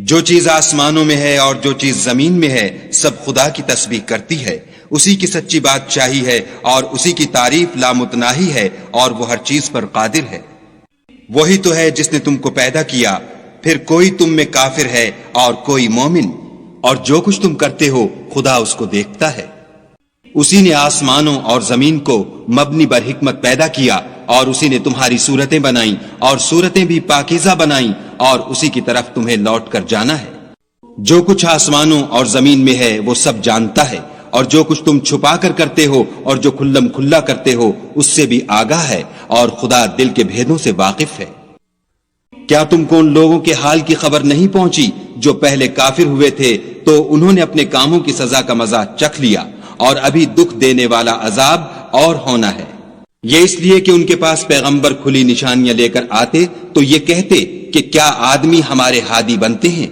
جو چیز آسمانوں میں ہے اور جو چیز زمین میں ہے سب خدا کی تسبیح کرتی ہے، اسی کی سچی بادشاہی ہے اور اسی کی تعریف لامتناہی ہے اور وہ ہر چیز پر قادر ہے۔ وہی تو ہے جس نے تم کو پیدا کیا، پھر کوئی تم میں کافر ہے اور کوئی مومن، اور جو کچھ تم کرتے ہو خدا اس کو دیکھتا ہے۔ اسی نے آسمانوں اور زمین کو مبنی بر حکمت پیدا کیا، اور اسی نے تمہاری صورتیں بنائیں اور صورتیں بھی پاکیزہ بنائیں، اور اسی کی طرف تمہیں لوٹ کر جانا ہے۔ جو کچھ آسمانوں اور زمین میں ہے وہ سب جانتا ہے، اور جو کچھ تم چھپا کر کرتے ہو اور جو کھلم کھلا کرتے ہو اس سے بھی آگاہ ہے، اور خدا دل کے بھیدوں سے واقف ہے۔ کیا تم کو ان لوگوں کے حال کی خبر نہیں پہنچی جو پہلے کافر ہوئے تھے تو انہوں نے اپنے کاموں کی سزا کا مزہ چکھ لیا، اور ابھی دکھ دینے والا عذاب اور ہونا ہے۔ یہ اس لیے کہ ان کے پاس پیغمبر کھلی نشانیاں لے کر آتے تو یہ کہتے کہ کیا آدمی ہمارے ہادی بنتے ہیں،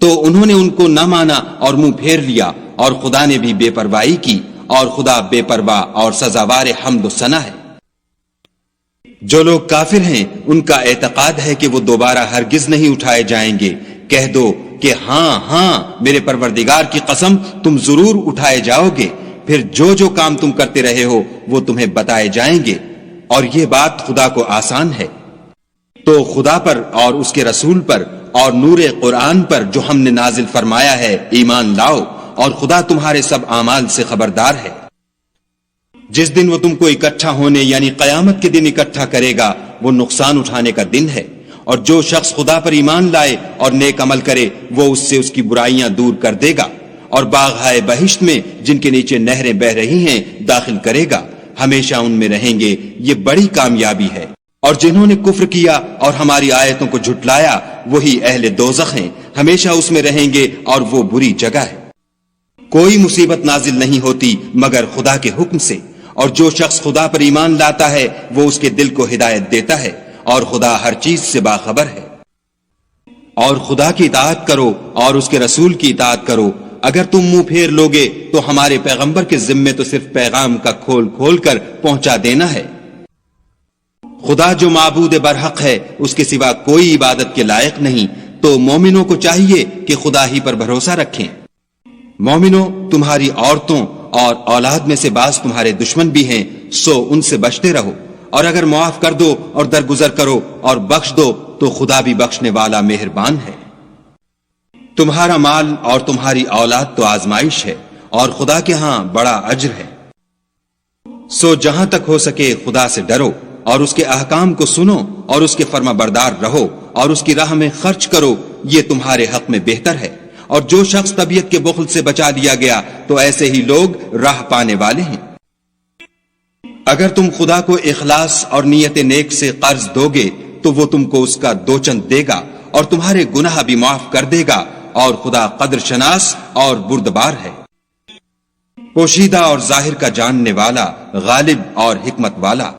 تو انہوں نے ان کو نہ مانا اور منہ پھیر لیا، اور خدا نے بھی بے پرواہی کی، اور خدا بے پرواہ اور سزاوار حمد و ثنا ہے۔ جو لوگ کافر ہیں ان کا اعتقاد ہے کہ وہ دوبارہ ہرگز نہیں اٹھائے جائیں گے۔ کہہ دو کہ ہاں ہاں میرے پروردگار کی قسم تم ضرور اٹھائے جاؤ گے، پھر جو جو کام تم کرتے رہے ہو وہ تمہیں بتائے جائیں گے، اور یہ بات خدا کو آسان ہے۔ تو خدا پر اور اس کے رسول پر اور نور قرآن پر جو ہم نے نازل فرمایا ہے ایمان لاؤ، اور خدا تمہارے سب اعمال سے خبردار ہے۔ جس دن وہ تم کو اکٹھا ہونے یعنی قیامت کے دن اکٹھا کرے گا وہ نقصان اٹھانے کا دن ہے، اور جو شخص خدا پر ایمان لائے اور نیک عمل کرے وہ اس سے اس کی برائیاں دور کر دے گا، اور باغہائے بہشت میں جن کے نیچے نہریں بہ رہی ہیں داخل کرے گا، ہمیشہ ان میں رہیں گے، یہ بڑی کامیابی ہے۔ اور جنہوں نے کفر کیا اور ہماری آیتوں کو جھٹلایا وہی اہل دوزخ ہیں، ہمیشہ اس میں رہیں گے اور وہ بری جگہ ہے۔ کوئی مصیبت نازل نہیں ہوتی مگر خدا کے حکم سے، اور جو شخص خدا پر ایمان لاتا ہے وہ اس کے دل کو ہدایت دیتا ہے، اور خدا ہر چیز سے باخبر ہے۔ اور خدا کی اطاعت کرو اور اس کے رسول کی اطاعت کرو۔ اگر تم منہ پھیر لوگے تو ہمارے پیغمبر کے ذمے تو صرف پیغام کا کھول کھول کر پہنچا دینا ہے۔ خدا جو معبود برحق ہے اس کے سوا کوئی عبادت کے لائق نہیں، تو مومنوں کو چاہیے کہ خدا ہی پر بھروسہ رکھیں۔ مومنوں، تمہاری عورتوں اور اولاد میں سے بعض تمہارے دشمن بھی ہیں، سو ان سے بچتے رہو، اور اگر معاف کر دو اور درگزر کرو اور بخش دو تو خدا بھی بخشنے والا مہربان ہے۔ تمہارا مال اور تمہاری اولاد تو آزمائش ہے، اور خدا کے ہاں بڑا اجر ہے۔ سو جہاں تک ہو سکے خدا سے ڈرو، اور اس کے احکام کو سنو اور اس کے فرما بردار رہو، اور اس کی راہ میں خرچ کرو، یہ تمہارے حق میں بہتر ہے۔ اور جو شخص طبیعت کے بخل سے بچا دیا گیا تو ایسے ہی لوگ راہ پانے والے ہیں۔ اگر تم خدا کو اخلاص اور نیت نیک سے قرض دو گے تو وہ تم کو اس کا دوچند دے گا، اور تمہارے گناہ بھی معاف کر دے گا، اور خدا قدر شناس اور بردبار ہے، پوشیدہ اور ظاہر کا جاننے والا، غالب اور حکمت والا۔